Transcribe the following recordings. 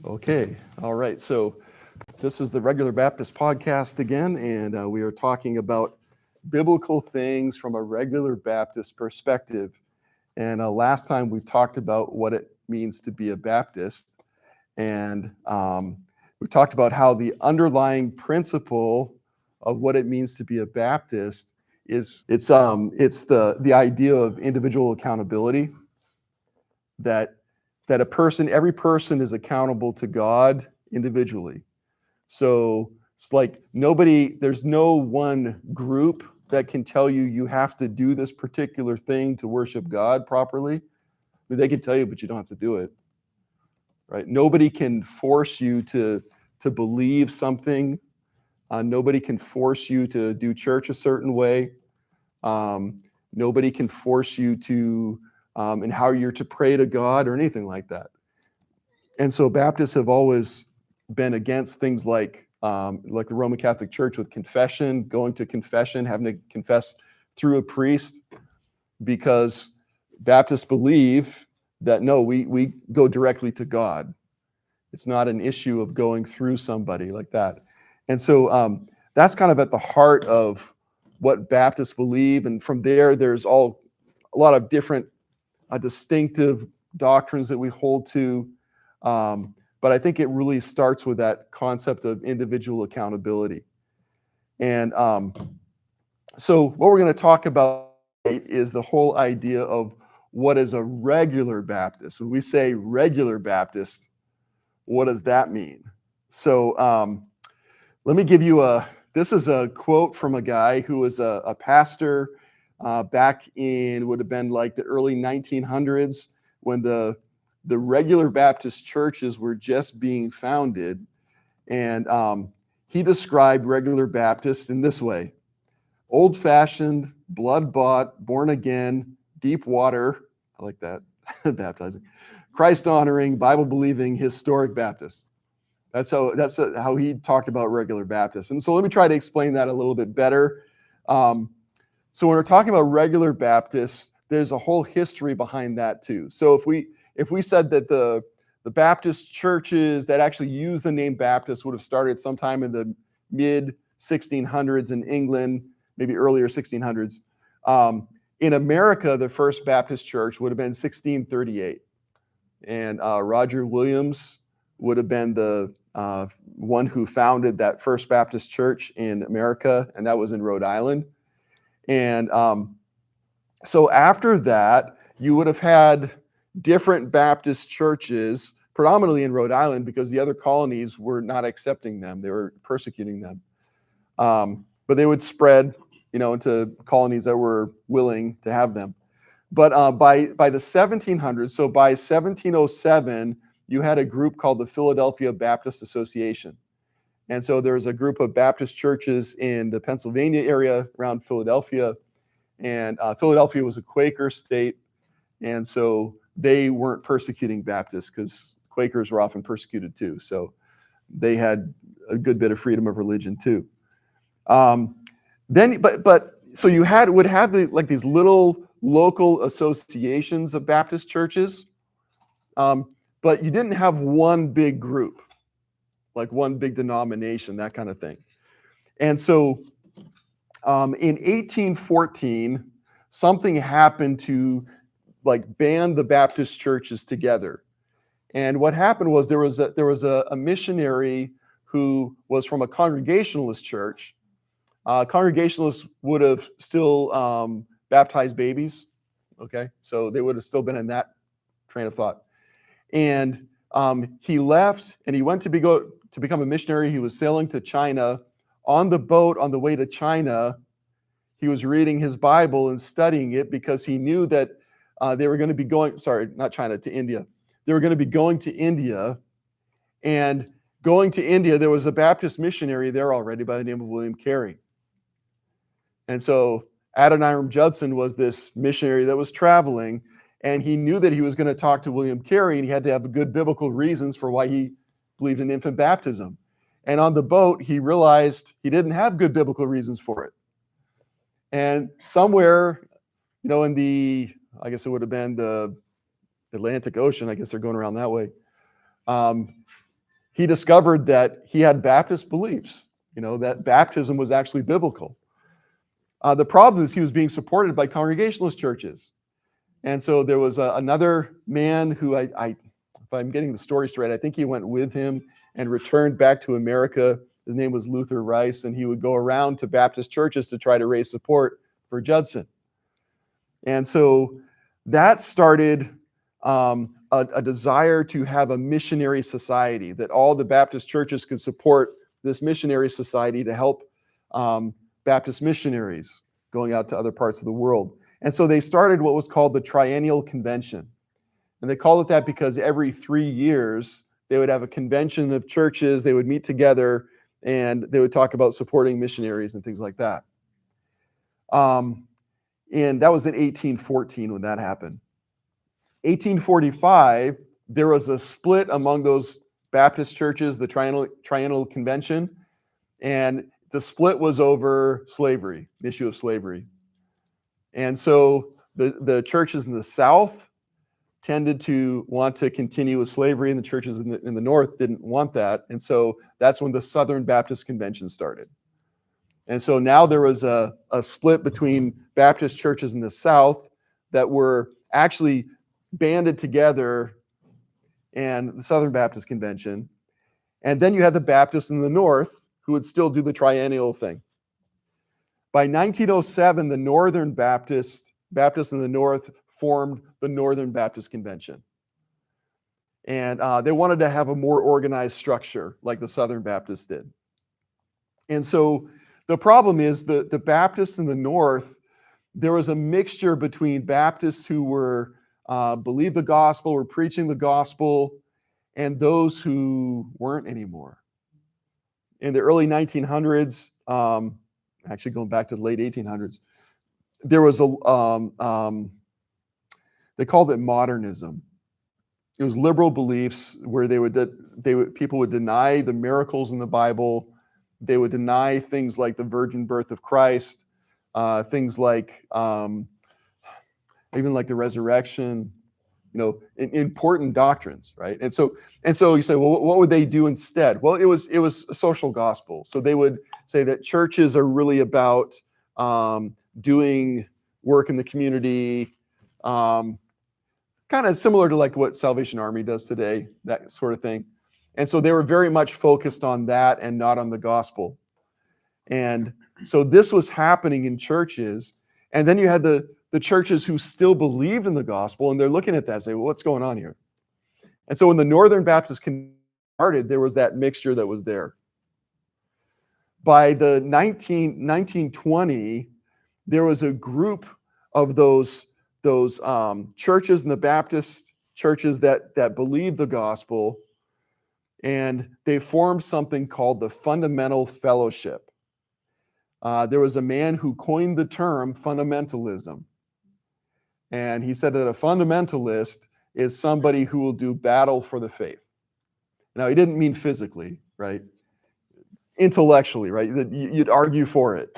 Okay, all right. So this is the Regular Baptist Podcast again, and we are talking about biblical things from a regular Baptist perspective. And last time we talked about what it means to be a Baptist, and we talked about how the underlying principle of what it means to be a Baptist is it's the idea of individual accountability, that every person is accountable to God individually. So it's like there's no one group that can tell you you have to do this particular thing to worship God properly. I mean, they can tell you, but you don't have to do it, right? Nobody can force you to believe something. Nobody can force you to do church a certain way. Nobody can force you to and how you're to pray to God or anything like that. And so Baptists have always been against things like the Roman Catholic Church with confession, going to confession, having to confess through a priest, because Baptists believe that no, we go directly to God. It's not an issue of going through somebody like that. And so that's kind of at the heart of what Baptists believe. And from there's a lot of different distinctive doctrines that we hold to. But I think it really starts with that concept of individual accountability. And so what we're going to talk about is the whole idea of what is a regular Baptist. When we say regular Baptist, what does that mean? So let me give you this is a quote from a guy who was a pastor back in, would have been like the early 1900s, when the regular Baptist churches were just being founded. And he described regular Baptists in this way: old-fashioned, blood-bought, born-again, deep water, I like that, baptizing, Christ-honoring, Bible-believing, historic Baptists. That's how he talked about regular Baptists. And so let me try to explain that a little bit better. So when we're talking about regular Baptists, there's a whole history behind that too. So if we said that the Baptist churches that actually use the name Baptist would have started sometime in the mid 1600s in England, maybe earlier 1600s. In America, the first Baptist church would have been 1638. And Roger Williams would have been the one who founded that first Baptist church in America, and that was in Rhode Island. And so after that, you would have had different Baptist churches, predominantly in Rhode Island, because the other colonies were not accepting them. They were persecuting them. But they would spread, into colonies that were willing to have them. But by the 1700s, so by 1707, you had a group called the Philadelphia Baptist Association. And so there was a group of Baptist churches in the Pennsylvania area around Philadelphia. And Philadelphia was a Quaker state. And so they weren't persecuting Baptists, because Quakers were often persecuted too. So they had a good bit of freedom of religion too. So you would have these little local associations of Baptist churches, but you didn't have one big group, like one big denomination, that kind of thing. And so in 1814, something happened to band the Baptist churches together. And what happened was there was a missionary who was from a Congregationalist church. Congregationalists would have still baptized babies, okay? So they would have still been in that train of thought. And he left, and he went to become a missionary. He was sailing to China. On the boat on the way to China, he was reading his Bible and studying it, because he knew that they were going to be to India. They were going to be going to India, and going to India, there was a Baptist missionary there already by the name of William Carey. And so Adoniram Judson was this missionary that was traveling, and he knew that he was going to talk to William Carey, and he had to have good biblical reasons for why he believed in infant baptism. And on the boat, he realized he didn't have good biblical reasons for it. And somewhere, in I guess it would have been the Atlantic Ocean, I guess they're going around that way. he discovered that he had Baptist beliefs, that baptism was actually biblical. The problem is he was being supported by Congregationalist churches. And so there was another man who if I'm getting the story straight, I think he went with him and returned back to America. His name was Luther Rice, and he would go around to Baptist churches to try to raise support for Judson. And so that started a desire to have a missionary society, that all the Baptist churches could support this missionary society to help Baptist missionaries going out to other parts of the world. And so they started what was called the Triennial Convention. And they called it that because every 3 years, they would have a convention of churches, they would meet together, and they would talk about supporting missionaries and things like that. And that was in 1814 when that happened. 1845, there was a split among those Baptist churches, the Triennial Convention, and the split was over slavery, the issue of slavery. And so the churches in the South tended to want to continue with slavery, and the churches in the North didn't want that. And so that's when the Southern Baptist Convention started. And so now there was a split between Baptist churches in the South that were actually banded together and the Southern Baptist Convention. And then you had the Baptists in the North who would still do the triennial thing. By 1907, the Northern Baptists in the North formed the Northern Baptist Convention. And they wanted to have a more organized structure like the Southern Baptists did. And so the problem is that the Baptists in the North, there was a mixture between Baptists who were believed the gospel, were preaching the gospel, and those who weren't anymore. In the early 1900s, actually going back to the late 1800s, there was they called it modernism. It was liberal beliefs where people would deny the miracles in the Bible. They would deny things like the virgin birth of Christ, things like even like the resurrection, important doctrines, right? And so you say, well, what would they do instead? Well, it was a social gospel. So they would say that churches are really about doing work in the community, kind of similar to like what Salvation Army does today, that sort of thing. And so they were very much focused on that and not on the gospel. And so this was happening in churches. And then you had the churches who still believed in the gospel, and they're looking at that and say, well, what's going on here? And so when the Northern Baptists started, there was that mixture that was there. By the 1920, there was a group of those churches in the Baptist churches that believed the gospel, and they formed something called the Fundamental Fellowship. There was a man who coined the term fundamentalism. And he said that a fundamentalist is somebody who will do battle for the faith. Now, he didn't mean physically, right? Intellectually, right? You'd argue for it.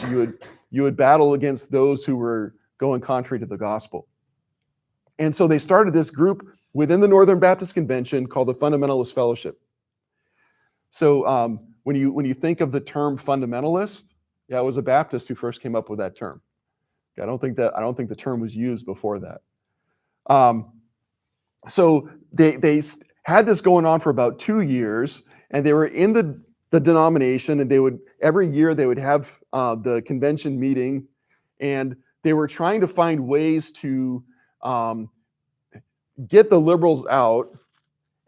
You would battle against those who were going contrary to the gospel. And so they started this group within the Northern Baptist Convention called the Fundamentalist Fellowship. So when you think of the term fundamentalist, yeah, it was a Baptist who first came up with that term. I don't think the term was used before that. So they had this going on for about 2 years, and they were in the denomination, and every year they would have the convention meeting, and they were trying to find ways to get the liberals out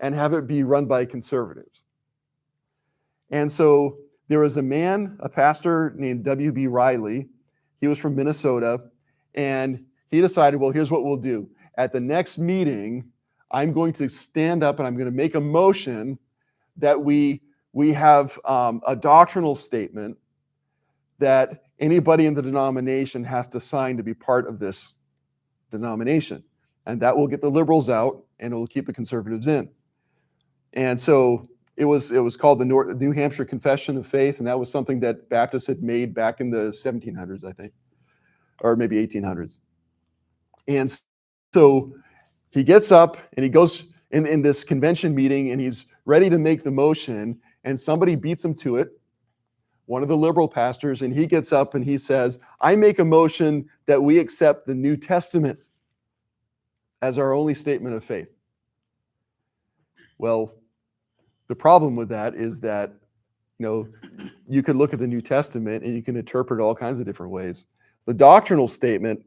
and have it be run by conservatives. And so there was a pastor named W.B. Riley. He was from Minnesota, and he decided, well, here's what we'll do. At the next meeting, I'm going to stand up and I'm going to make a motion that we have a doctrinal statement that anybody in the denomination has to sign to be part of this denomination. And that will get the liberals out, and it will keep the conservatives in. And so it was called the New Hampshire Confession of Faith, and that was something that Baptists had made back in the 1700s, I think, or maybe 1800s. And so he gets up and he goes in this convention meeting, and he's ready to make the motion, and somebody beats him to it, one of the liberal pastors, and he gets up and he says, I make a motion that we accept the New Testament as our only statement of faith. Well, the problem with that is that, you could look at the New Testament and you can interpret it all kinds of different ways. The doctrinal statement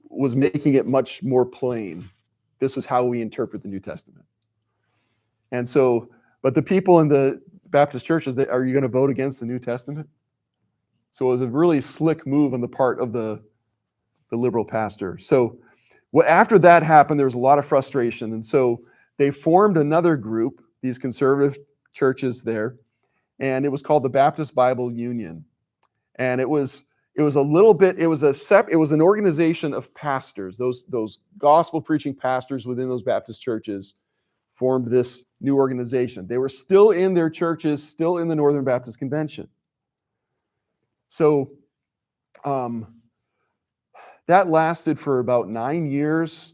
was making it much more plain. This is how we interpret the New Testament. And so, but the people in the Baptist churches, are you going to vote against the New Testament? So it was a really slick move on the part of the liberal pastor. So after that happened, there was a lot of frustration. And so they formed another group, these conservative churches there, and it was called the Baptist Bible Union. And it was an organization of pastors. Those gospel preaching pastors within those Baptist churches formed this new organization. They were still in their churches, still in the Northern Baptist Convention. So that lasted for about 9 years,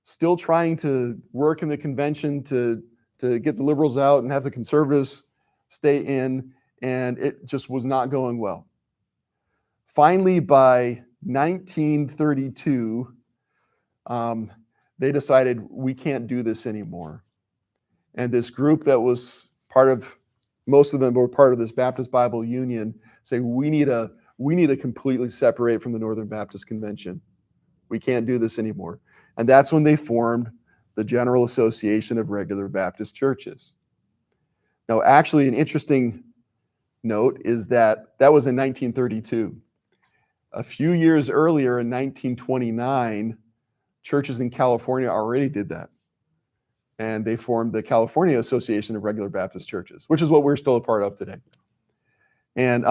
still trying to work in the convention to get the liberals out and have the conservatives stay in, and it just was not going well. Finally, by 1932, they decided we can't do this anymore. And this group that was most of them were part of this Baptist Bible Union, say we need to completely separate from the Northern Baptist Convention. We can't do this anymore. And that's when they formed the General Association of Regular Baptist Churches. Now, actually, an interesting note is that was in 1932. A few years earlier, in 1929, churches in California already did that. And they formed the California Association of Regular Baptist Churches, which is what we're still a part of today. And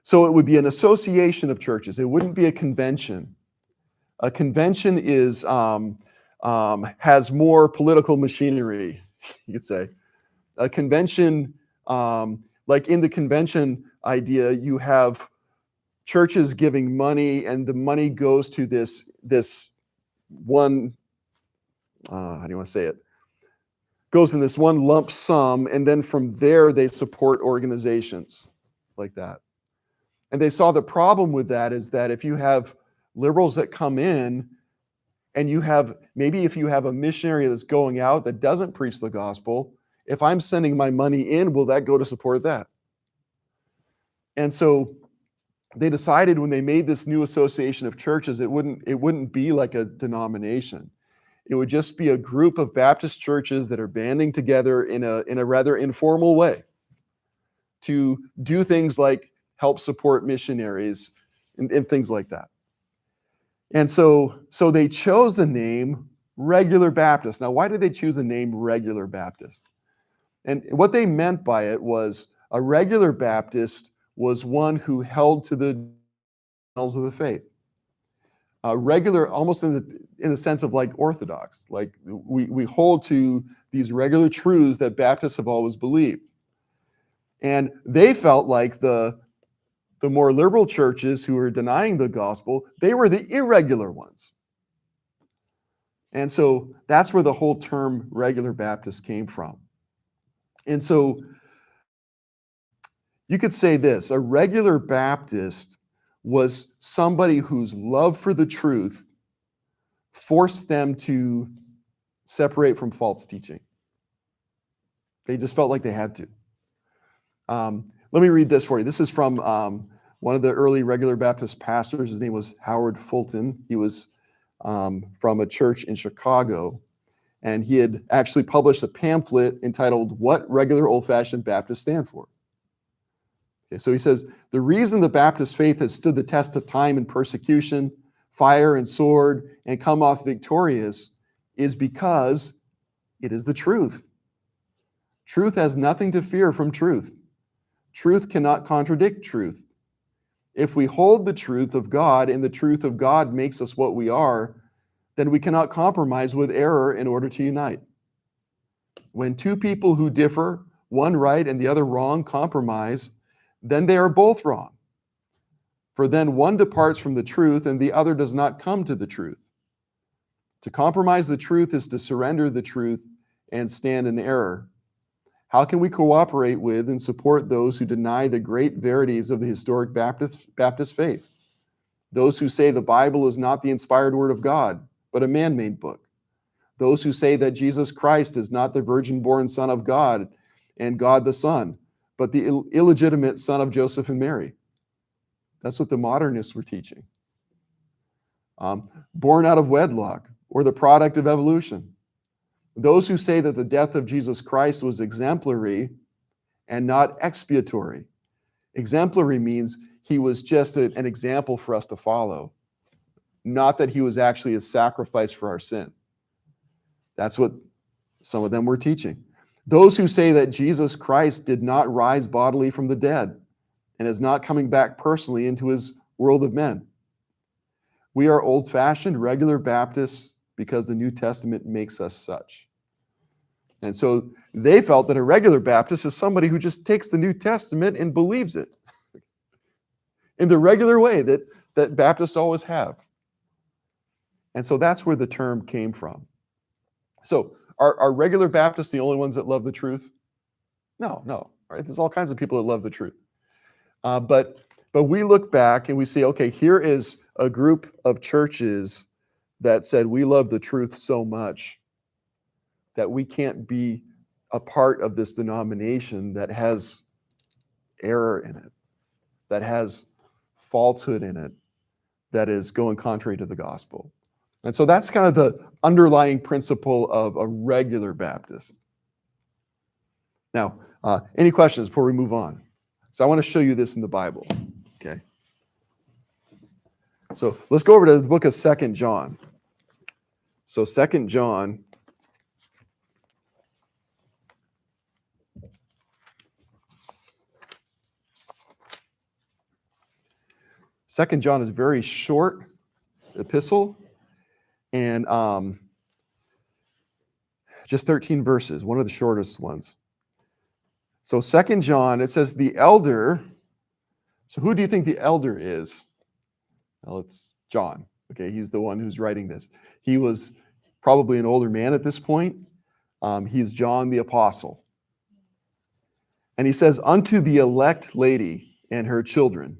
so it would be an association of churches. It wouldn't be a convention. A convention has more political machinery, you could say. A convention, like in the convention idea, you have churches giving money, and the money goes to this one, how do you want to say it? Goes in this one lump sum, and then from there they support organizations like that. And they saw the problem with that is that if you have liberals that come in, and if you have a missionary that's going out that doesn't preach the gospel, if I'm sending my money in, will that go to support that? And so they decided when they made this new association of churches, it wouldn't be like a denomination. It would just be a group of Baptist churches that are banding together in a rather informal way to do things like help support missionaries and things like that. And so they chose the name Regular Baptist. Now, why did they choose the name Regular Baptist? And what they meant by it was a regular Baptist was one who held to the fundamentals of the faith. Regular, almost in the sense of like Orthodox, like we hold to these regular truths that Baptists have always believed. And they felt like the more liberal churches who were denying the gospel, they were the irregular ones. And so that's where the whole term Regular Baptist came from. And so you could say this: a regular Baptist was somebody whose love for the truth forced them to separate from false teaching. They just felt like they had to. Let me read this for you. This is from one of the early Regular Baptist pastors. His name was Howard Fulton. He was from a church in Chicago, and he had actually published a pamphlet entitled "What Regular Old-Fashioned Baptists Stand For." Okay, so he says, the reason the Baptist faith has stood the test of time and persecution, fire and sword, and come off victorious is because it is the truth. Truth has nothing to fear from truth. Truth cannot contradict truth. If we hold the truth of God and the truth of God makes us what we are, then we cannot compromise with error in order to unite. When two people who differ, one right and the other wrong, compromise, then they are both wrong. For then one departs from the truth and the other does not come to the truth. To compromise the truth is to surrender the truth, and stand in error? How can we cooperate with and support those who deny the great verities of the historic Baptist faith? Those who say the Bible is not the inspired word of God, but a man-made book. Those who say that Jesus Christ is not the virgin-born Son of God and God the Son, but the illegitimate son of Joseph and Mary. That's what the modernists were teaching. Born out of wedlock, or the product of evolution. Those who say that the death of Jesus Christ was exemplary and not expiatory. Exemplary means he was just an example for us to follow, not that he was actually a sacrifice for our sin. That's what some of them were teaching. Those who say that Jesus Christ did not rise bodily from the dead and is not coming back personally into his world of men. We are old-fashioned, regular Baptists because the New Testament makes us such. And so they felt that a regular Baptist is somebody who just takes the New Testament and believes it in the regular way that Baptists always have. And so that's where the term came from. So are regular Baptists the only ones that love the truth? No, right? There's all kinds of people that love the truth. But we look back and we see, okay, here is a group of churches that said we love the truth so much that we can't be a part of this denomination that has error in it, that has falsehood in it, that is going contrary to the gospel. And so that's kind of the underlying principle of a regular Baptist. Now, any questions before we move on? So I want to show you this in the Bible, okay? So let's go over to the book of 2 John. So 2 John. Second John is a very short epistle, and just 13 verses, one of the shortest ones. So 2 John, it says the elder. So who do you think the elder is? Well, it's John. Okay, he's the one who's writing this. He was probably an older man at this point. He's John the Apostle. And he says, unto the elect lady and her children.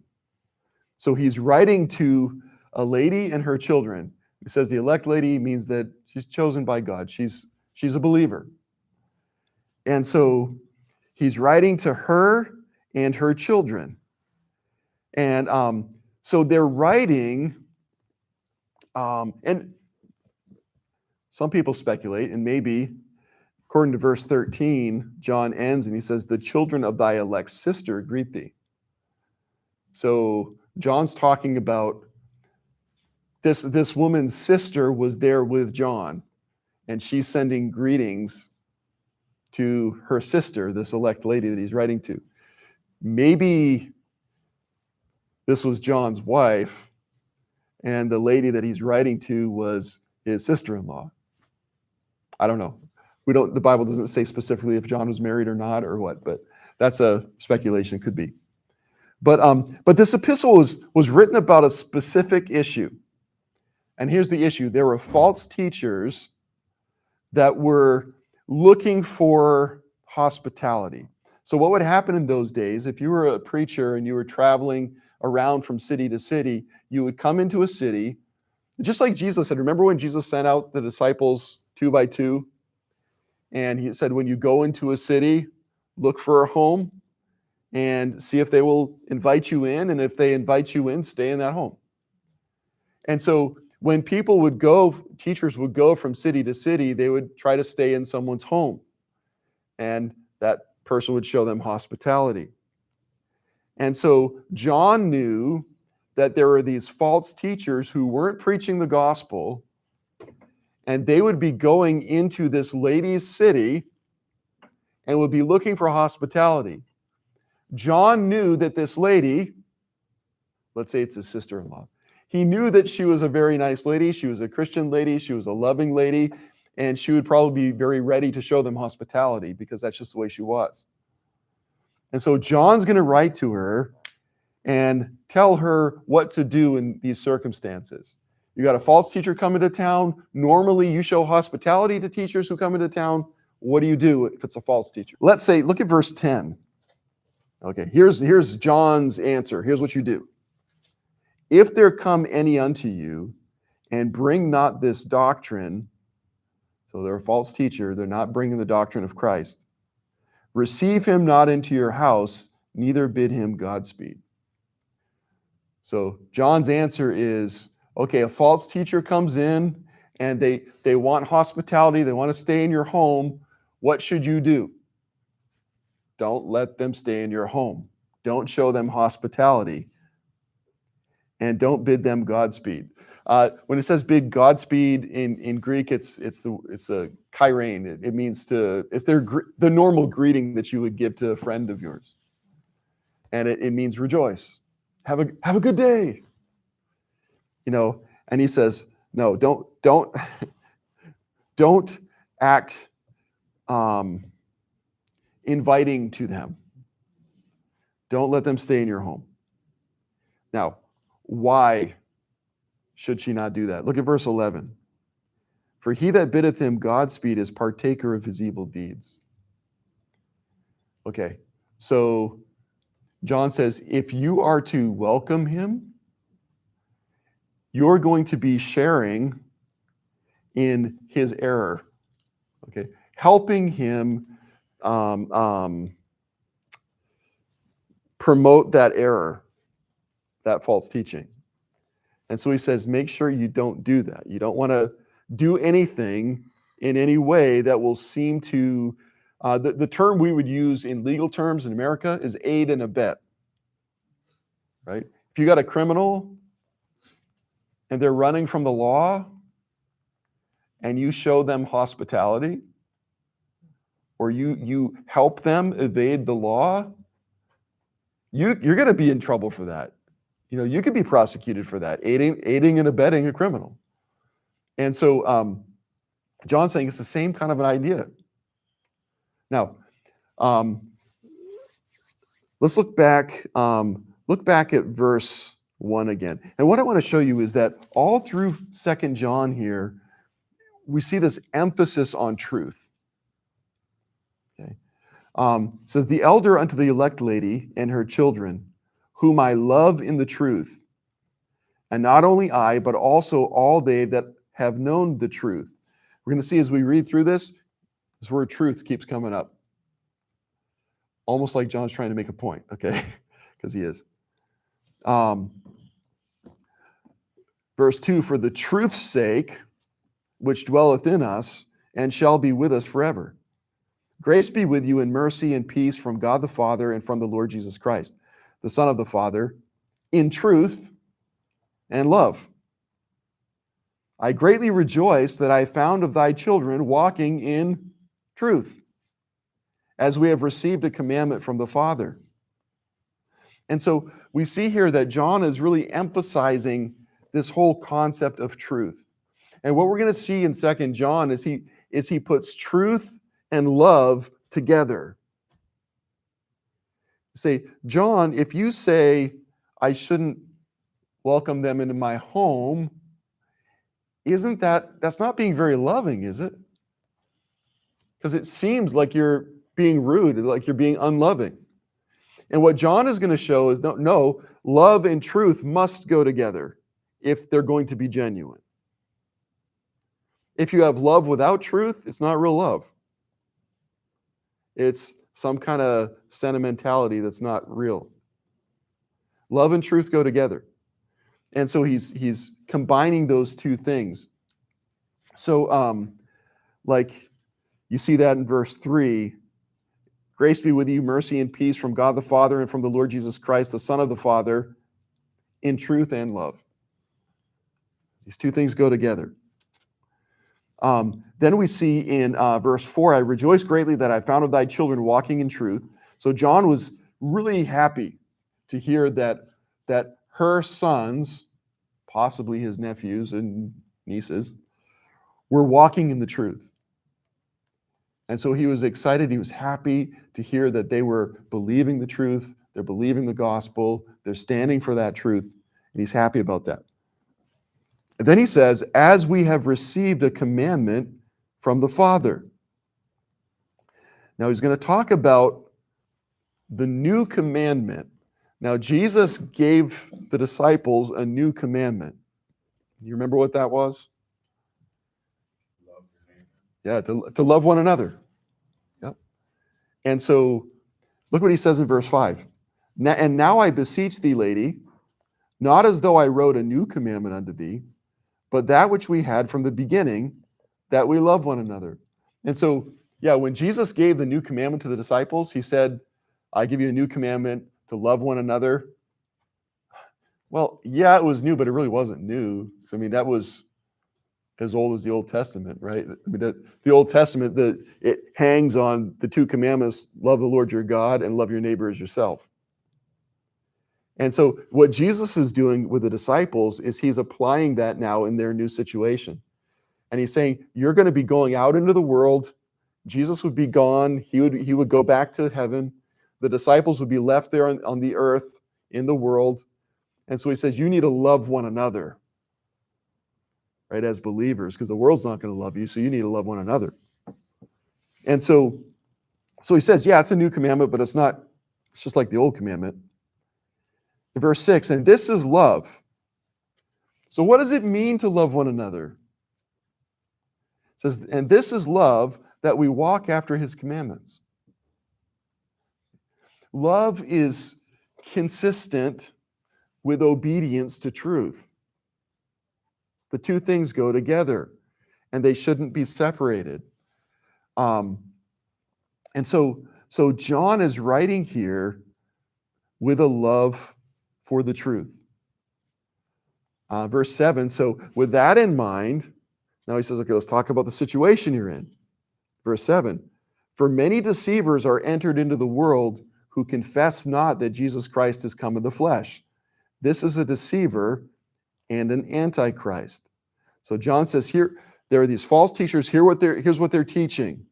So he's writing to a lady and her children. He says the elect lady means that she's chosen by God. She's a believer. And so he's writing to her and her children. And so they're writing, and some people speculate, and maybe, according to verse 13, John ends and he says, the children of thy elect sister greet thee. So John's talking about this woman's sister was there with John, and she's sending greetings to her sister, this elect lady that he's writing to. Maybe this was John's wife, and the lady that he's writing to was his sister-in-law. I don't know. The Bible doesn't say specifically if John was married or not or what, but that's a speculation, could be. But this epistle was written about a specific issue. And here's the issue. There were false teachers that were looking for hospitality. So what would happen in those days, if you were a preacher and you were traveling around from city to city, you would come into a city, just like Jesus said. Remember when Jesus sent out the disciples 2 by 2? And he said, when you go into a city, look for a home and see if they will invite you in. And if they invite you in, stay in that home. And so when people would go, teachers would go from city to city, they would try to stay in someone's home. And that person would show them hospitality. And so John knew that there were these false teachers who weren't preaching the gospel, and they would be going into this lady's city and would be looking for hospitality. John knew that this lady, let's say it's his sister-in-law, he knew that she was a very nice lady. She was a Christian lady. She was a loving lady. And she would probably be very ready to show them hospitality because that's just the way she was. And so John's going to write to her and tell her what to do in these circumstances. You got a false teacher coming to town. Normally, you show hospitality to teachers who come into town. What do you do if it's a false teacher? Let's say, look at verse 10. Okay, here's John's answer. Here's what you do. If there come any unto you and bring not this doctrine, so they're a false teacher, they're not bringing the doctrine of Christ, receive him not into your house, neither bid him Godspeed. So John's answer is, okay, a false teacher comes in and they want hospitality, they want to stay in your home. What should you do? Don't let them stay in your home. Don't show them hospitality. And don't bid them Godspeed. When it says bid Godspeed in Greek, it's the kairein. It means it's the normal greeting that you would give to a friend of yours, and it means rejoice, have a good day. And he says, no, don't act inviting to them. Don't let them stay in your home. Now, why should she not do that? Look at verse 11. For he that biddeth him Godspeed is partaker of his evil deeds. Okay, so John says, if you are to welcome him, you're going to be sharing in his error. Okay, helping him promote that error, that false teaching. And so he says, make sure you don't do that. You don't want to do anything in any way that will seem to, the term we would use in legal terms in America is aid and abet, right? If you got a criminal and they're running from the law and you show them hospitality, or you help them evade the law, you're going to be in trouble for that. You could be prosecuted for that, aiding and abetting a criminal. And so John's saying it's the same kind of an idea. Now, let's look back at verse 1 again. And what I want to show you is that all through 2 John here, we see this emphasis on truth. Okay. It says, the elder unto the elect lady and her children, whom I love in the truth, and not only I, but also all they that have known the truth. We're going to see as we read through this word truth keeps coming up. Almost like John's trying to make a point, okay? Because he is. Verse 2, for the truth's sake, which dwelleth in us, and shall be with us forever. Grace be with you, and mercy and peace from God the Father and from the Lord Jesus Christ, the Son of the Father, in truth and love. I greatly rejoice that I found of thy children walking in truth, as we have received a commandment from the Father. And so we see here that John is really emphasizing this whole concept of truth. And what we're going to see in 2 John is he puts truth and love together. Say, John, if you say I shouldn't welcome them into my home, that's not being very loving, is it? Because it seems like you're being rude, like you're being unloving. And what John is going to show is no, love and truth must go together if they're going to be genuine. If you have love without truth, it's not real love. It's some kind of sentimentality that's not real. Love and truth go together. And so he's combining those two things. So like you see that in verse 3, grace be with you, mercy and peace from God the Father and from the Lord Jesus Christ, the Son of the Father, in truth and love. These two things go together. Then we see in verse 4, I rejoice greatly that I found of thy children walking in truth. So John was really happy to hear that her sons, possibly his nephews and nieces, were walking in the truth. And so he was excited, he was happy to hear that they were believing the truth, they're believing the gospel, they're standing for that truth, and he's happy about that. And then he says, as we have received a commandment from the Father. Now he's going to talk about the new commandment. Now Jesus gave the disciples a new commandment. You remember what that was? Yeah, to love one another. Yep. And so look what he says in verse 5. And now I beseech thee, lady, not as though I wrote a new commandment unto thee, but that which we had from the beginning, that we love one another. And so, yeah, when Jesus gave the new commandment to the disciples, he said, I give you a new commandment to love one another. Well, yeah, it was new, but it really wasn't new. I mean, that was as old as the Old Testament, right? I mean, the Old Testament, it hangs on the two commandments, love the Lord your God and love your neighbor as yourself. And so what Jesus is doing with the disciples is he's applying that now in their new situation. And he's saying, you're going to be going out into the world. Jesus would be gone. He would go back to heaven. The disciples would be left there on the earth in the world. And so he says, you need to love one another, right, as believers, because the world's not going to love you, so you need to love one another. And so he says, yeah, it's a new commandment, but it's just like the old commandment. In verse 6, and this is love. So what does it mean to love one another? It says, and this is love, that we walk after his commandments. Love is consistent with obedience to truth. The two things go together, and they shouldn't be separated. And so John is writing here with a love for the truth. Verse 7, so with that in mind, now he says, okay, let's talk about the situation you're in. Verse 7, for many deceivers are entered into the world who confess not that Jesus Christ has come in the flesh. This is a deceiver and an antichrist. So John says here, there are these false teachers. Here's what they're teaching.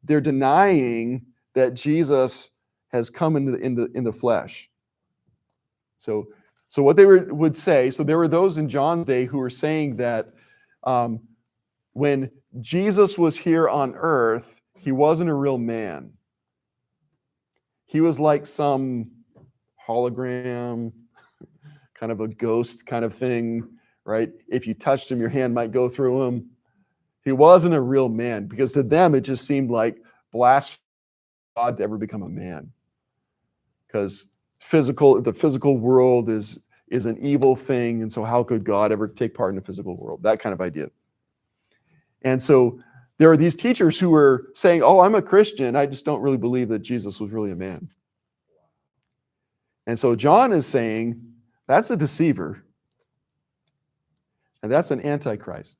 They're denying that Jesus has come in the flesh. So what they would say, so there were those in John's day who were saying that when Jesus was here on earth, he wasn't a real man. He was like some hologram, kind of a ghost kind of thing, right? If you touched him, your hand might go through him. He wasn't a real man, because to them it just seemed like blasphemy for God to ever become a man. Because the physical world is an evil thing, and so how could God ever take part in the physical world? That kind of idea. And so there are these teachers who are saying, oh, I'm a Christian, I just don't really believe that Jesus was really a man. And so John is saying, that's a deceiver, and that's an antichrist.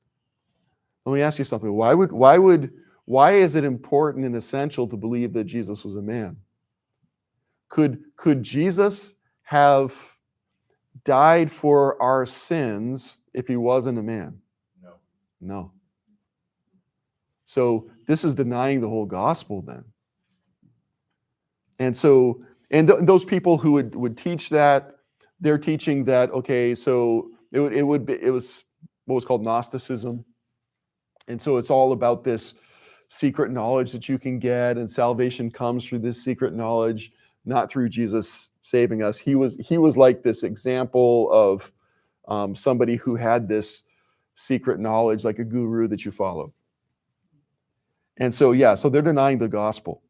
Let me ask you something. Why is it important and essential to believe that Jesus was a man? Could Jesus have died for our sins if he wasn't a man? No. So this is denying the whole gospel then. And so, those people who would teach that, they're teaching that, okay, so it was what was called Gnosticism. And so it's all about this secret knowledge that you can get, and salvation comes through this secret knowledge, not through Jesus saving us. He was like this example of somebody who had this secret knowledge, like a guru that you follow. And so, so they're denying the gospel.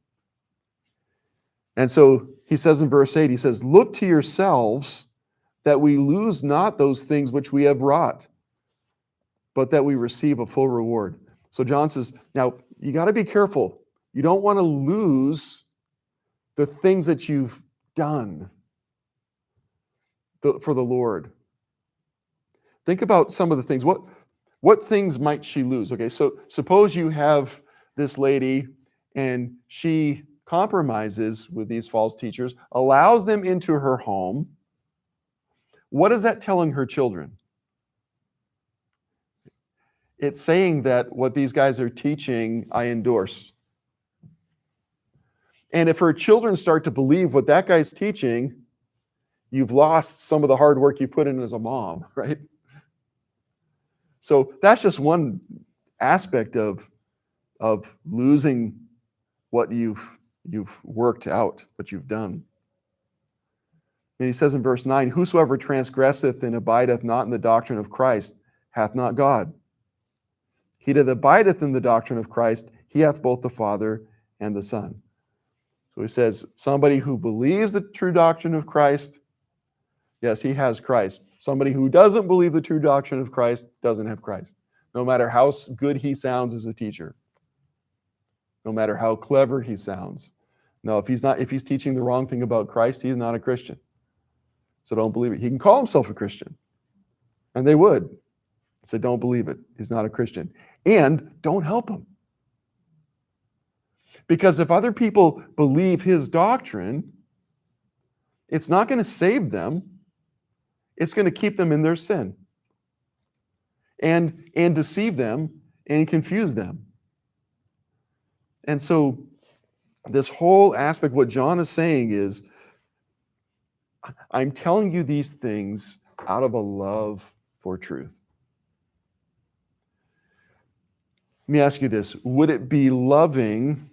And so he says in verse 8, he says, look to yourselves that we lose not those things which we have wrought, but that we receive a full reward. So John says, now you got to be careful. You don't want to lose the things that you've done for the Lord. Think about some of the things. What things might she lose? Okay, so suppose you have this lady and she compromises with these false teachers, allows them into her home. What is that telling her children? It's saying that what these guys are teaching, I endorse. And if her children start to believe what that guy's teaching, you've lost some of the hard work you put in as a mom, right? So that's just one aspect of losing what you've worked out, what you've done. And he says in verse 9, whosoever transgresseth and abideth not in the doctrine of Christ hath not God. He that abideth in the doctrine of Christ, he hath both the Father and the Son. So he says, somebody who believes the true doctrine of Christ, yes, he has Christ. Somebody who doesn't believe the true doctrine of Christ doesn't have Christ. No matter how good he sounds as a teacher, no matter how clever he sounds. No, if he's teaching the wrong thing about Christ, he's not a Christian. So don't believe it. He can call himself a Christian, and they would. So don't believe it. He's not a Christian. And don't help him. Because if other people believe his doctrine, it's not going to save them. It's going to keep them in their sin and deceive them and confuse them. And so this whole aspect, what John is saying is, I'm telling you these things out of a love for truth. Let me ask you this. Would it be loving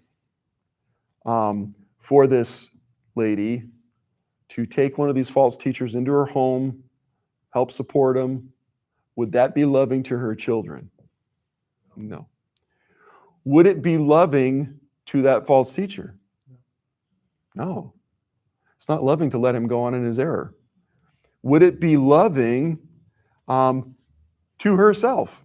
for this lady to take one of these false teachers into her home, help support them? Would that be loving to her children? No. Would it be loving to that false teacher? No. It's not loving to let him go on in his error. Would it be loving to herself?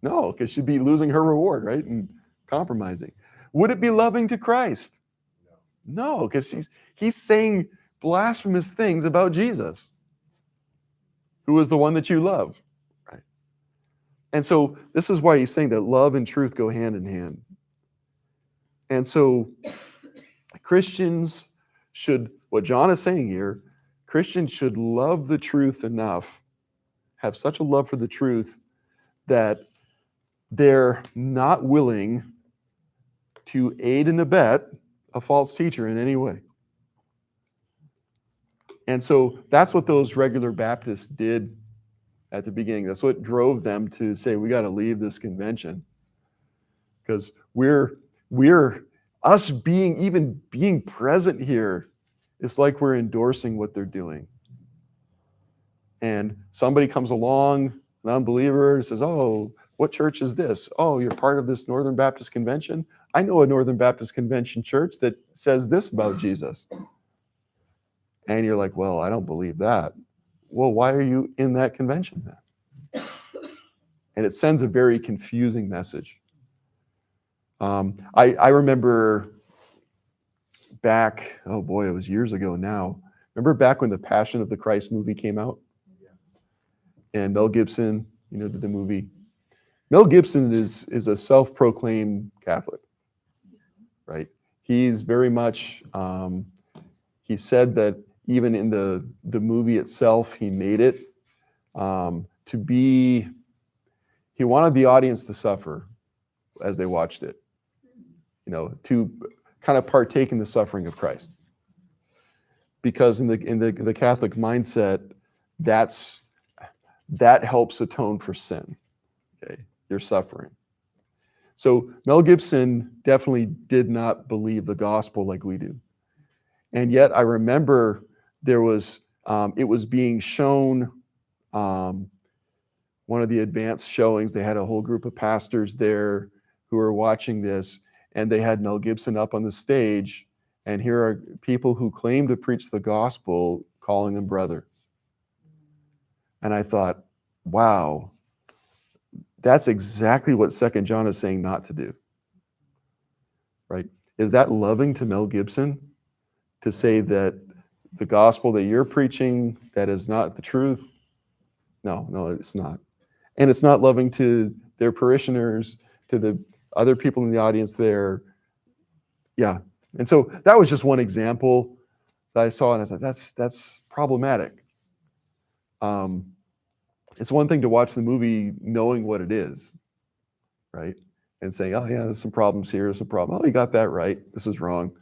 No, because she'd be losing her reward, right? And compromising. Would it be loving to Christ? No, because he's saying blasphemous things about Jesus, who is the one that you love. Right? And so this is why he's saying that love and truth go hand in hand. And so Christians should, what John is saying here, Christians should love the truth enough, have such a love for the truth that they're not willing to aid and abet a false teacher in any way. And so that's what those regular Baptists did at the beginning. That's what drove them to say, we got to leave this convention. Because us being present here, it's like we're endorsing what they're doing. And somebody comes along, an unbeliever, and says, oh, what church is this? Oh, you're part of this Northern Baptist Convention? I know a Northern Baptist Convention church that says this about Jesus. And you're like, well, I don't believe that. Well, why are you in that convention then? And it sends a very confusing message. I remember back, oh boy, it was years ago now. Remember back when the Passion of the Christ movie came out? And Mel Gibson, did the movie. Mel Gibson is a self-proclaimed Catholic, right? He's very much, he said that even in the movie itself, he made it to be, he wanted the audience to suffer as they watched it, to kind of partake in the suffering of Christ. Because in the Catholic mindset, that helps atone for sin. Okay, your suffering. So Mel Gibson definitely did not believe the gospel like we do. And yet I remember there was, it was being shown, one of the advanced showings, they had a whole group of pastors there who were watching this, and they had Mel Gibson up on the stage, and here are people who claim to preach the gospel calling him brother. And I thought, wow, that's exactly what 2 John is saying not to do. Right? Is that loving to Mel Gibson to say that the gospel that you're preaching, that is not the truth? No, it's not. And it's not loving to their parishioners, to the other people in the audience there. Yeah. And so that was just one example that I saw, and I said, that's problematic. It's one thing to watch the movie knowing what it is, right? And saying, oh yeah, there's some problems here, there's some problem. Oh, you got that right. This is wrong.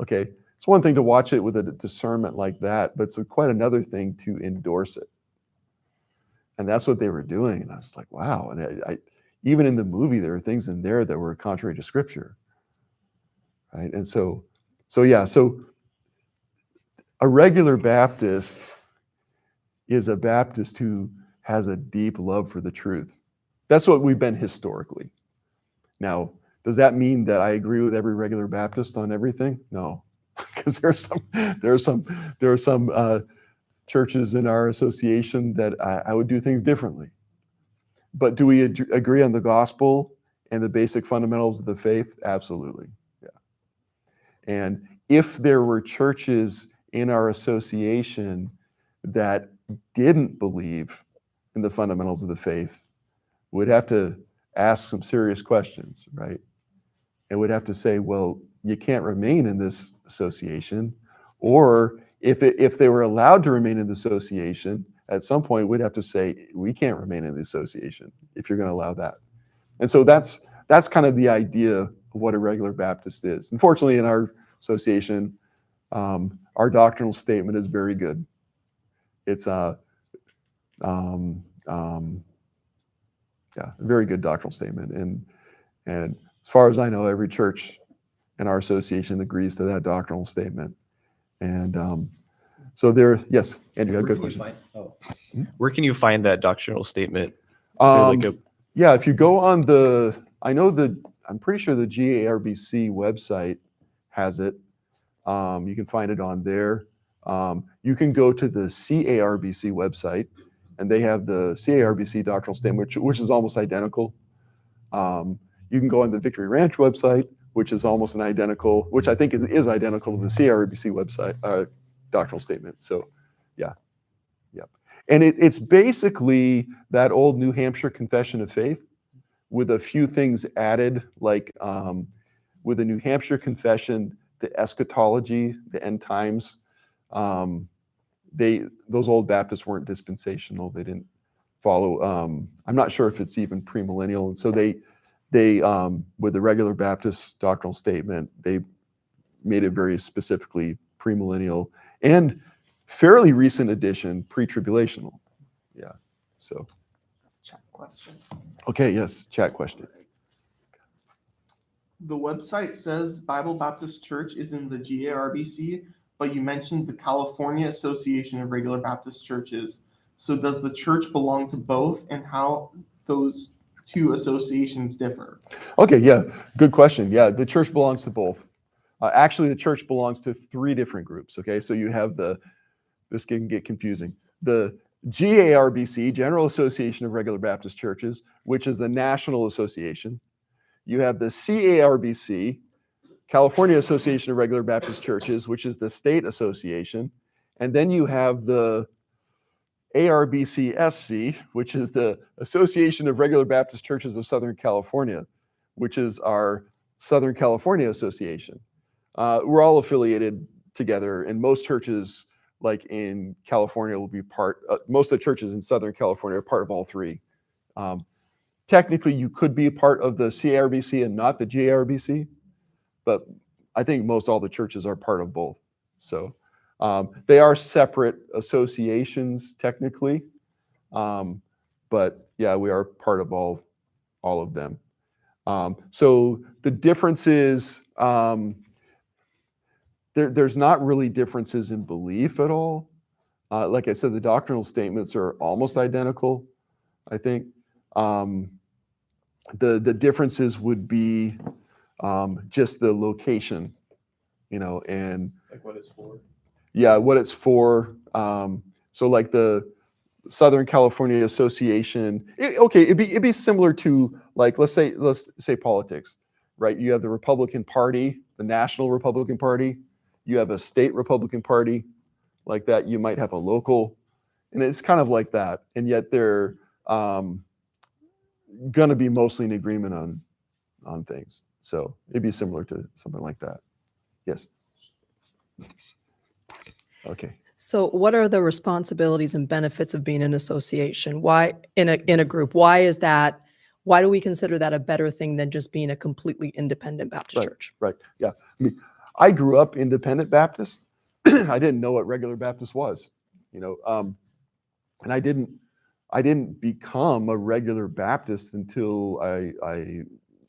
Okay. It's one thing to watch it with a discernment like that, but it's quite another thing to endorse it. And that's what they were doing. And I was like, wow. And I even in the movie, there were things in there that were contrary to Scripture. right? And so a regular Baptist is a Baptist who has a deep love for the truth. That's what we've been historically. Now, does that mean that I agree with every regular Baptist on everything? No, because there are some churches in our association that I would do things differently. But do we agree on the gospel and the basic fundamentals of the faith? Absolutely. Yeah. And if there were churches in our association that didn't believe in the fundamentals of the faith, we'd have to ask some serious questions, right? And we'd have to say, well, you can't remain in this association. Or if they were allowed to remain in the association, at some point we'd have to say, we can't remain in the association if you're going to allow that. And so that's kind of the idea of what a regular Baptist is. Unfortunately, in our association, our doctrinal statement is very good. It's a very good doctrinal statement. And as far as I know, every church in our association agrees to that doctrinal statement. And so there, yes, Andrew, you had a good question. Where can you find that doctrinal statement? Yeah, if you go on I'm pretty sure the GARBC website has it. You can find it on there. You can go to the CARBC website, and they have the CARBC doctrinal statement, which is almost identical. You can go on the Victory Ranch website, which is almost an identical, which I think is identical to the CARBC website doctrinal statement. So, yeah. And it's basically that old New Hampshire Confession of Faith with a few things added, like with the New Hampshire Confession, the eschatology, the end times. Those old Baptists weren't dispensational. They didn't follow. I'm not sure if it's even premillennial. And so they with the regular Baptist doctrinal statement, they made it very specifically premillennial and fairly recent addition, pre-tribulational. Yeah. So. Chat question. Okay. Yes. Chat question. The website says Bible Baptist Church is in the GARBC, but you mentioned the California Association of Regular Baptist Churches. So does the church belong to both, and how those two associations differ? Okay. Yeah. Good question. Yeah. The church belongs to both. Actually, the church belongs to three different groups. Okay. So you have this can get confusing. The GARBC, General Association of Regular Baptist Churches, which is the national association. You have the CARBC, California Association of Regular Baptist Churches, which is the state association. And then you have the ARBC-SC, which is the Association of Regular Baptist Churches of Southern California, which is our Southern California Association. We're all affiliated together, and most churches like in California will be most of the churches in Southern California are part of all three. Technically, you could be a part of the CARBC and not the GARBC, but I think most all the churches are part of both. So they are separate associations technically, but yeah, we are part of all of them. So the difference is there's not really differences in belief at all. Like I said, the doctrinal statements are almost identical, I think. The differences would be just the location, and like what it's for. Yeah, what it's for. So like the Southern California Association, it'd be similar to, like, let's say politics, right? You have the Republican Party, the National Republican Party. You have a state Republican Party, like that. You might have a local, and it's kind of like that. And yet they're going to be mostly in agreement on things. So it'd be similar to something like that. Yes. Okay. So what are the responsibilities and benefits of being an association? Why in a group? Why is that? Why do we consider that a better thing than just being a completely independent Baptist church? Right. Yeah. I grew up independent Baptist. I didn't know what regular Baptist was, and I didn't become a regular Baptist until I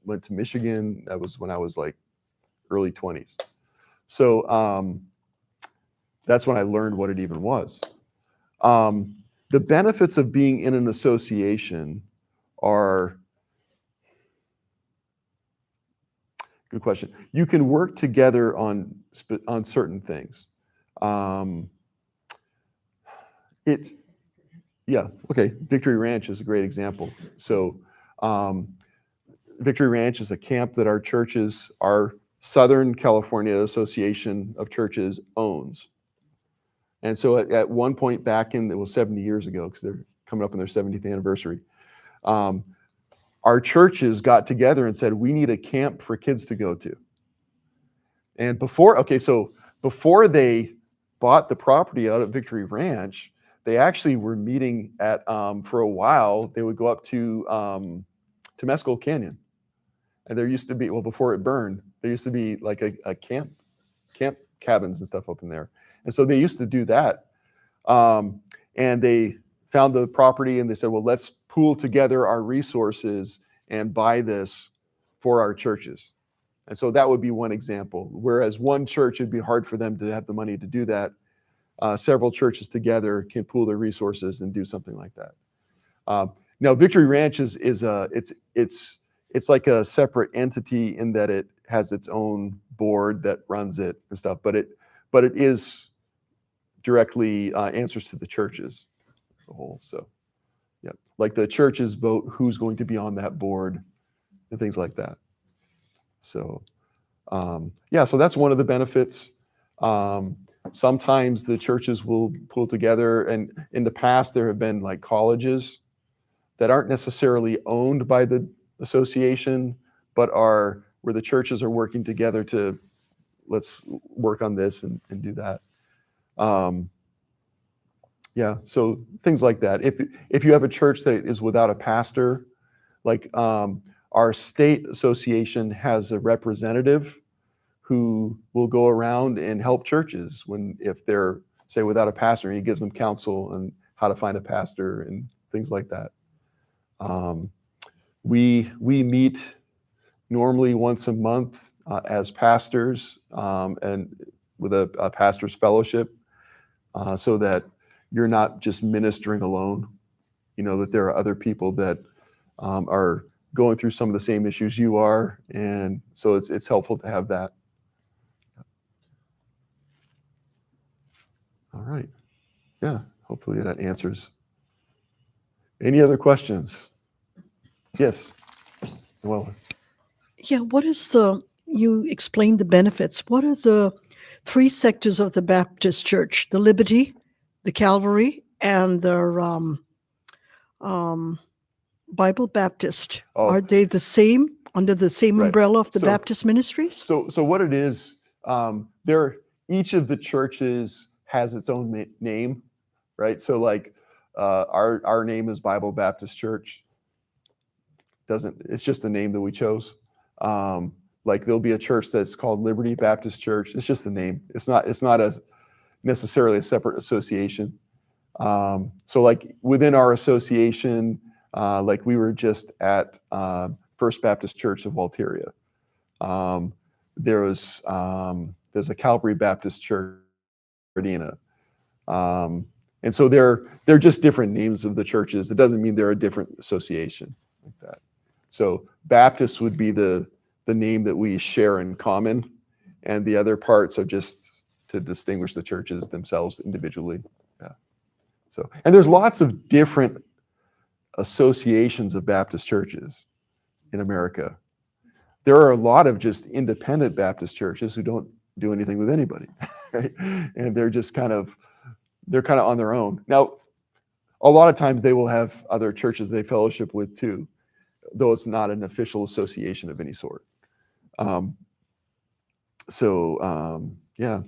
went to Michigan. That was when I was like early 20s. So that's when I learned what it even was. The benefits of being in an association are, good question. You can work together on certain things. Yeah, okay. Victory Ranch is a great example. So Victory Ranch is a camp that our Southern California Association of Churches owns. And so at one point back it was 70 years ago, because they're coming up on their 70th anniversary, our churches got together and said, we need a camp for kids to go to. And before they bought the property out at Victory Ranch, they actually were meeting at, for a while, they would go up to Temescal Canyon. And there used to be, well, before it burned, there used to be like a camp cabins and stuff up in there. And so they used to do that. And they found the property and they said, well, let's pool together our resources and buy this for our churches. And so that would be one example. Whereas one church, it'd be hard for them to have the money to do that. Several churches together can pool their resources and do something like that. Now, Victory Ranch it's like a separate entity in that it has its own board that runs it and stuff, but it is directly answers to the churches as a whole. So, yeah, like the churches vote who's going to be on that board and things like that. So, yeah, so that's one of the benefits. Sometimes the churches will pull together, and in the past there have been like colleges that aren't necessarily owned by the association, but are where the churches are working together to, let's work on this and do that. Yeah, so things like that. If you have a church that is without a pastor, like our state association has a representative who will go around and help churches if they're, say, without a pastor, and he gives them counsel on how to find a pastor and things like that. We meet normally once a month as pastors and with a pastor's fellowship, so that you're not just ministering alone. You know that there are other people that are going through some of the same issues you are, and so it's helpful to have that. All right. Yeah, hopefully that answers. Any other questions? Yes. Well, Yeah, you explained the benefits. What are the three sectors of the Baptist Church? The Liberty, the Calvary, and the Bible Baptist. Oh. Are they the same, under the same Right. umbrella of the So- Baptist ministries? So what it is, each of the churches has its own name, right? So like our name is Bible Baptist Church. It's just the name that we chose. Like there'll be a church that's called Liberty Baptist Church. It's just the name. It's not necessarily a separate association. So like within our association, like we were just at First Baptist Church of Walteria. There's a Calvary Baptist Church in Medina. And so they're just different names of the churches. It doesn't mean they're a different association like that. So Baptist would be the name that we share in common, and the other parts are just to distinguish the churches themselves individually. Yeah. So, and there's lots of different associations of Baptist churches in America. There are a lot of just independent Baptist churches who don't do anything with anybody, right? And they're kind of on their own. Now, a lot of times they will have other churches they fellowship with too, though it's not an official association of any sort. Yeah.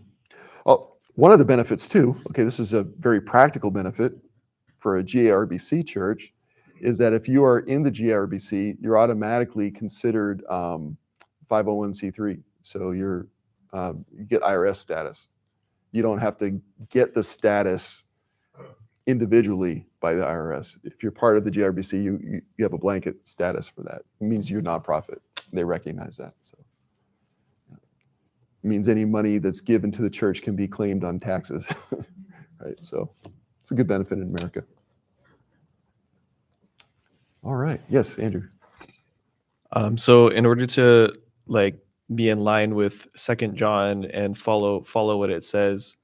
Oh, one of the benefits too, okay, this is a very practical benefit for a GARBC church, is that if you are in the GARBC, you're automatically considered 501c3. So you get IRS status. You don't have to get the status individually by the IRS. If you're part of the GARBC, you have a blanket status for that. It means you're a nonprofit. They recognize that. So, yeah. means any money that's given to the church can be claimed on taxes, right? So it's a good benefit in America. All right. Yes, Andrew. So in order to like be in line with Second John and follow what it says,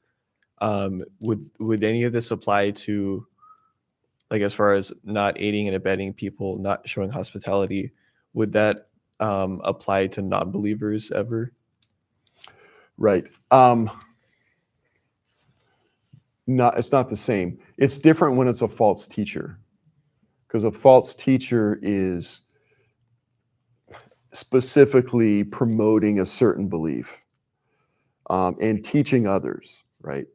would any of this apply to, like, as far as not aiding and abetting people, not showing hospitality? Would that apply to non-believers ever? Right. It's not the same. It's different when it's a false teacher, because a false teacher is specifically promoting a certain belief and teaching others, right?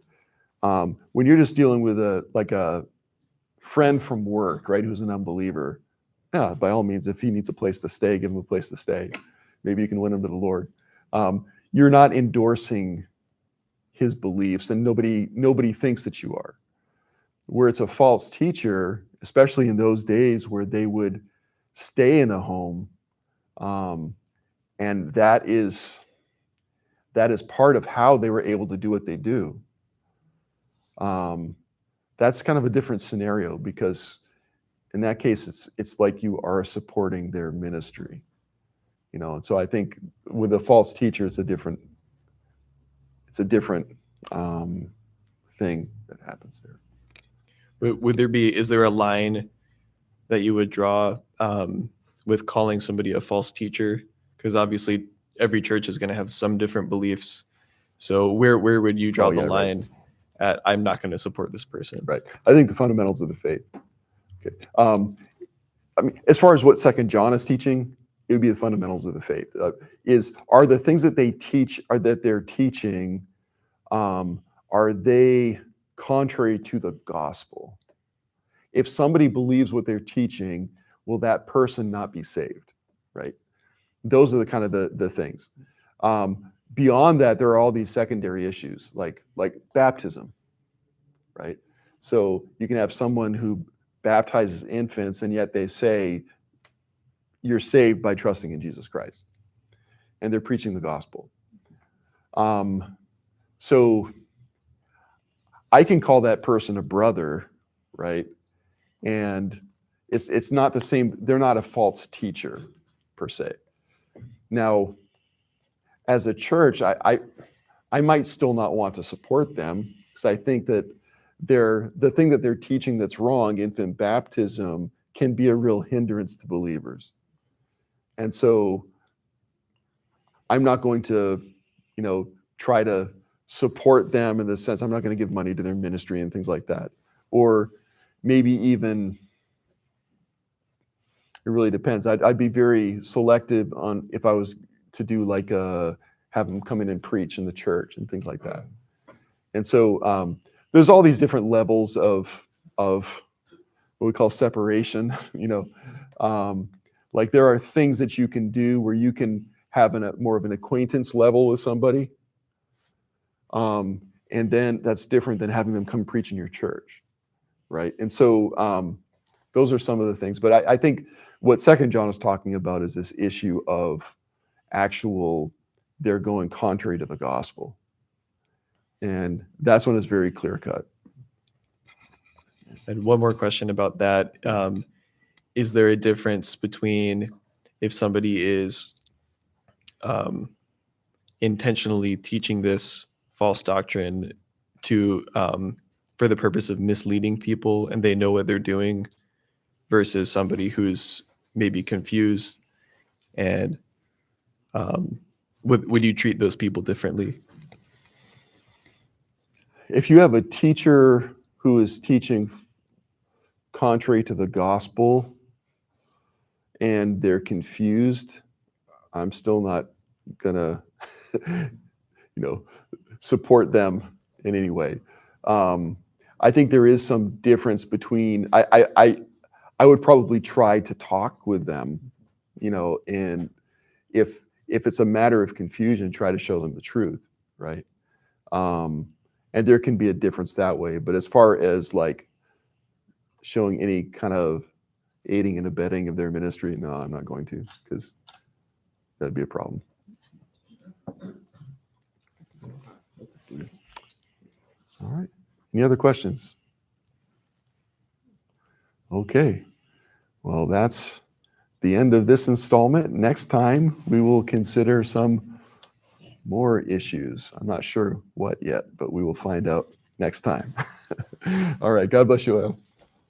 When you're just dealing with a friend from work, right, who's an unbeliever, yeah, by all means, if he needs a place to stay, give him a place to stay. Maybe you can win him to the Lord. You're not endorsing his beliefs, and nobody thinks that you are. Where it's a false teacher, especially in those days where they would stay in a home, and that is part of how they were able to do what they do. That's kind of a different scenario, because in that case, it's like you are supporting their ministry, And so I think with a false teacher, it's a different thing that happens there. Is there a line that you would draw with calling somebody a false teacher? Because obviously every church is going to have some different beliefs. So where would you draw the line at, I'm not going to support this person? Right. I think the fundamentals of the faith. Okay. I mean, as far as what Second John is teaching, it would be the fundamentals of the faith. Are the things that they teach, or that they're teaching, are they contrary to the gospel? If somebody believes what they're teaching, will that person not be saved? Right? Those are the kind of the things. Beyond that, there are all these secondary issues, like baptism, right? So you can have someone who baptizes infants, and yet they say you're saved by trusting in Jesus Christ, and they're preaching the gospel. So I can call that person a brother, right? And it's not the same. They're not a false teacher per se. Now, as a church, I might still not want to support them, because I think that the thing that they're teaching that's wrong, infant baptism, can be a real hindrance to believers. And so I'm not going to, try to support them in the sense, I'm not going to give money to their ministry and things like that. Or maybe even, it really depends. I'd be very selective on if I was to do have them come in and preach in the church and things like that. And so there's all these different levels of what we call separation. Like there are things that you can do where you can have more of an acquaintance level with somebody, and then that's different than having them come preach in your church, right? And so those are some of the things. But I think what Second John is talking about is this issue of they're going contrary to the gospel. And that's when it's very clear cut. And one more question about that. Is there a difference between if somebody is intentionally teaching this false doctrine to for the purpose of misleading people and they know what they're doing, versus somebody who's maybe confused? And would you treat those people differently? If you have a teacher who is teaching contrary to the gospel and they're confused, I'm still not gonna, support them in any way. I think there is some difference between. I would probably try to talk with them, and if it's a matter of confusion, try to show them the truth, right? And there can be a difference that way. But as far as showing any kind of aiding and abetting of their ministry, no, I'm not going to, because that'd be a problem. Any other questions? Okay. Well, that's the end of this installment. Next time, we will consider some more issues. I'm not sure what yet, but we will find out next time. All right. God bless you all.